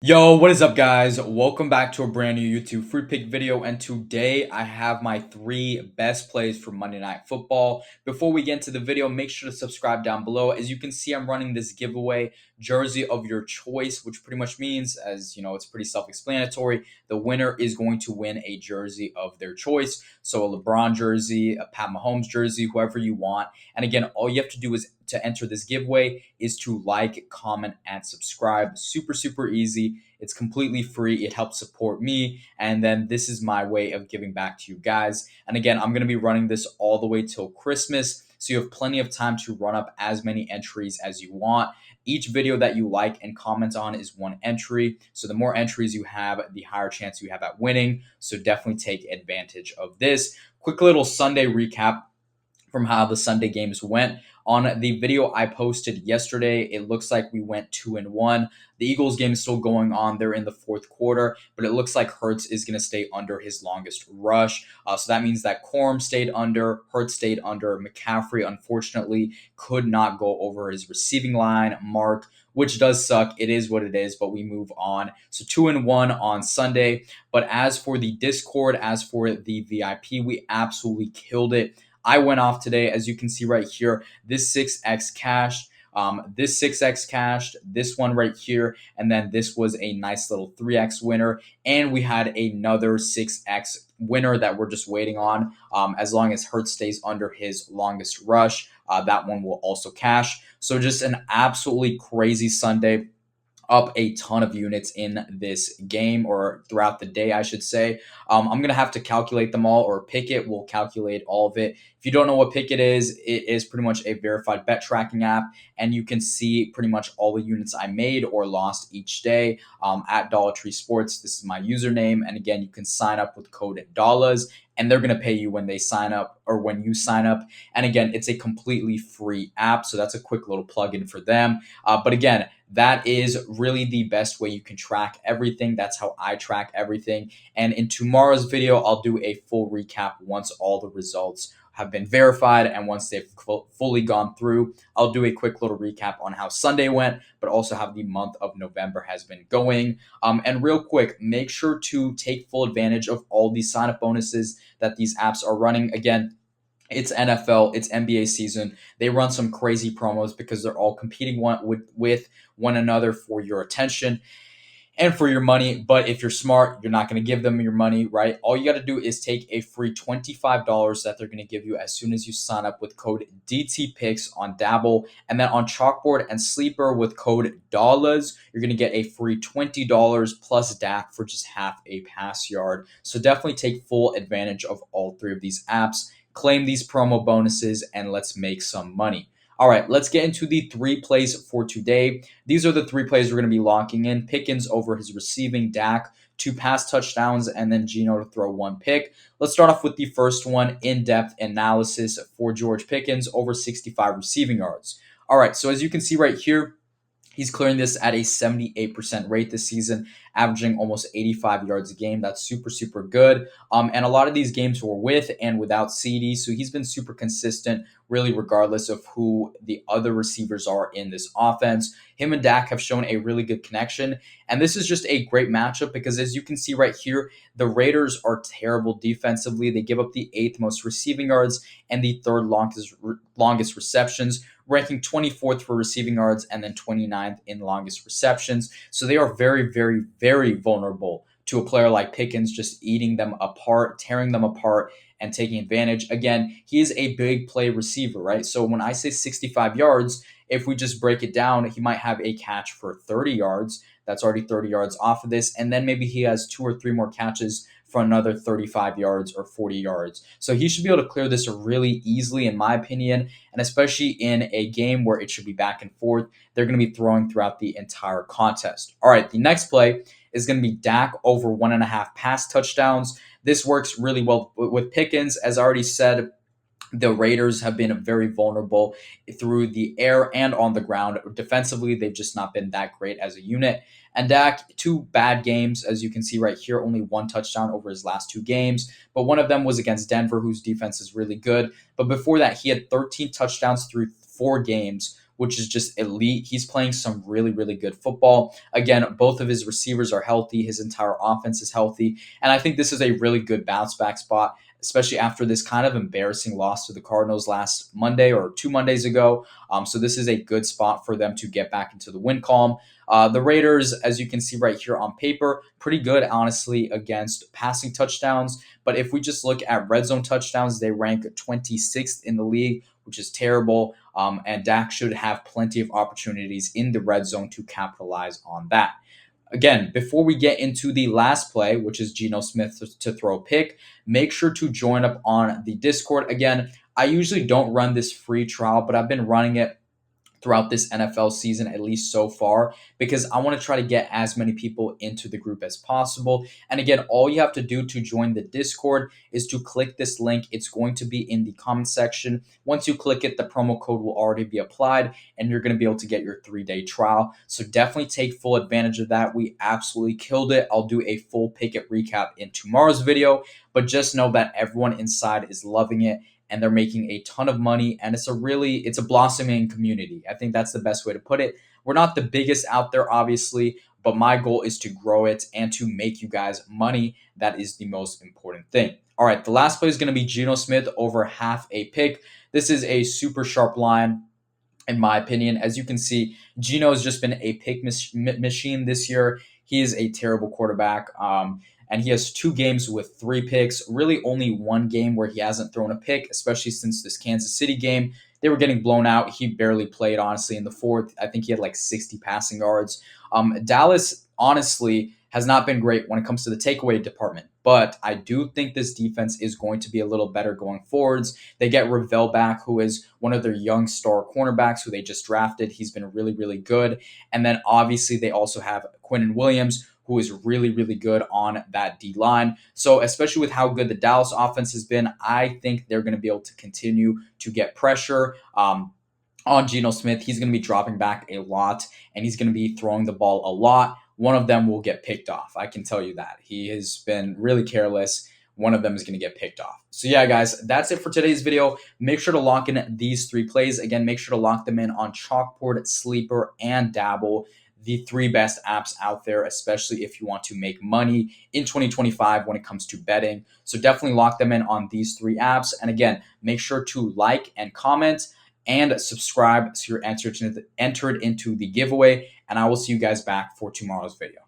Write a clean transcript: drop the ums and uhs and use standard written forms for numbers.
Yo, what is up, guys? Welcome back to a brand new YouTube free pick video, and today I have my 3 best plays for Monday Night Football. Before we get into the video, make sure to subscribe down below. As you can see, I'm running this giveaway jersey of your choice, which pretty much means, as you know, it's pretty self-explanatory. The winner is going to win a jersey of their choice. So a LeBron jersey, a Pat Mahomes jersey, whoever you want. And again, all you have to do is to enter this giveaway is to like, comment, and subscribe. Super easy. It's completely free. It helps support me. And then this is my way of giving back to you guys. And again, I'm going to be running this all the way till Christmas. So you have plenty of time to run up as many entries as you want. Each video that you like and comment on is 1 entry. So the more entries you have, the higher chance you have at winning. So definitely take advantage of this. Quick little Sunday recap from how the Sunday games went. On the video I posted yesterday, it looks like we went 2-1. The Eagles game is still going on. They're in the fourth quarter, but it looks like Hurts is going to stay under his longest rush. So that means that Corum stayed under, Hurts stayed under. McCaffrey, unfortunately, could not go over his receiving line mark, which does suck. It is what it is, but we move on. So 2-1 on Sunday. But as for the Discord, as for the VIP, we absolutely killed it. I went off today, as you can see right here. This 6x cashed, this 6x cashed, this one right here, and then this was a nice little 3x winner. And we had another 6x winner that we're just waiting on. As long as Hurts stays under his longest rush, that one will also cash. So just an absolutely crazy Sunday, up a ton of units in this game, or throughout the day, I should say. I'm going to have to calculate them all, or PIKKIT will calculate all of it. If you don't know what PIKKIT is, it is pretty much a verified bet tracking app, and you can see pretty much all the units I made or lost each day at Dollar Tree Sports. This is my username, and again, you can sign up with code dollars, and they're going to pay you when they sign up, or when you sign up. And again, it's a completely free app, so that's a quick little plug-in for them. But again, that is really the best way you can track everything. That's how I track everything. And in tomorrow's video, I'll do a full recap once all the results have been verified, and once they've fully gone through. I'll do a quick little recap on how Sunday went, but also how the month of November has been going. And real quick, make sure to take full advantage of all these sign-up bonuses that these apps are running. Again, it's NFL, it's NBA season. They run some crazy promos because they're all competing with one another for your attention and for your money. But if you're smart, you're not going to give them your money, right? All you got to do is take a free $25 that they're going to give you as soon as you sign up with code DTPICKS on Dabble. And then on Chalkboard and Sleeper with code dollars, you're going to get a free $20 plus DAC for just half a pass yard. So definitely take full advantage of all 3 of these apps. Claim these promo bonuses, and let's make some money. All right, let's get into the 3 plays for today. These are the 3 plays we're going to be locking in. Pickens over his receiving, Dak 2 pass touchdowns, and then Geno to throw 1 pick. Let's start off with the first one, in-depth analysis for George Pickens over 65 receiving yards. All right, so as you can see right here, he's clearing this at a 78% rate this season, averaging almost 85 yards a game. That's super good. And a lot of these games were with and without CD, so he's been super consistent, really, regardless of who the other receivers are in this offense. Him and Dak have shown a really good connection, and this is just a great matchup because, as you can see right here, the Raiders are terrible defensively. They give up the 8th most receiving yards and the 3rd longest receptions, ranking 24th for receiving yards and then 29th in longest receptions. So they are very vulnerable to a player like Pickens just eating them apart, tearing them apart, and taking advantage. Again, he is a big play receiver, right? So when I say 65 yards, if we just break it down, he might have a catch for 30 yards. That's already 30 yards off of this. And then maybe he has 2 or 3 more catches for another 35 yards or 40 yards. So he should be able to clear this really easily, in my opinion, and especially in a game where it should be back and forth. They're going to be throwing throughout the entire contest. All right, the next play is going to be Dak over 1.5 pass touchdowns. This works really well with Pickens. As I already said, the Raiders have been very vulnerable through the air and on the ground. Defensively, they've just not been that great as a unit. And Dak, 2 bad games, as you can see right here, only 1 touchdown over his last 2 games. But one of them was against Denver, whose defense is really good. But before that, he had 13 touchdowns through 4 games which is just elite. He's playing some really, really good football. Again, both of his receivers are healthy. His entire offense is healthy. And I think this is a really good bounce back spot, especially after this kind of embarrassing loss to the Cardinals last Monday or 2 Mondays ago. So this is a good spot for them to get back into the win column. The Raiders, as you can see right here on paper, pretty good, honestly, against passing touchdowns. But if we just look at red zone touchdowns, they rank 26th in the league, which is terrible. And Dak should have plenty of opportunities in the red zone to capitalize on that. Again, before we get into the last play, which is Geno Smith to throw a pick, make sure to join up on the Discord. Again, I usually don't run this free trial, but I've been running it throughout this NFL season, at least so far, because I want to try to get as many people into the group as possible. And again, all you have to do to join the Discord is to click this link. It's going to be in the comment section. Once you click it, the promo code will already be applied and you're going to be able to get your 3-day trial. So definitely take full advantage of that. We absolutely killed it. I'll do a full Pickett recap in tomorrow's video, but just know that everyone inside is loving it and they're making a ton of money, and it's a blossoming community. I think that's the best way to put it. We're not the biggest out there, obviously, but my goal is to grow it and to make you guys money. That is the most important thing. All right, the last play is going to be Geno Smith over half a pick. This is a super sharp line, in my opinion. As you can see, Geno has just been a pick machine this year. He is a terrible quarterback. And he has 2 games with 3 picks, really only 1 game where he hasn't thrown a pick, especially since this Kansas City game. They were getting blown out. He barely played, honestly, in the fourth. I think he had like 60 passing yards. Dallas, honestly, has not been great when it comes to the takeaway department, but I do think this defense is going to be a little better going forwards. They get Ravel back, who is one of their young star cornerbacks who they just drafted. He's been really, really good. And then obviously they also have Quinnen Williams, who is really, really good on that D-line. So especially with how good the Dallas offense has been, I think they're going to be able to continue to get pressure on Geno Smith. He's going to be dropping back a lot, and he's going to be throwing the ball a lot. One of them will get picked off. I can tell you that. He has been really careless. One of them is going to get picked off. So yeah, guys, that's it for today's video. Make sure to lock in these 3 plays. Again, make sure to lock them in on Chalkboard, Sleeper, and Dabble, the 3 best apps out there, especially if you want to make money in 2025 when it comes to betting. So definitely lock them in on these 3 apps. And again, make sure to like and comment and subscribe so you're entered into the giveaway. And I will see you guys back for tomorrow's video.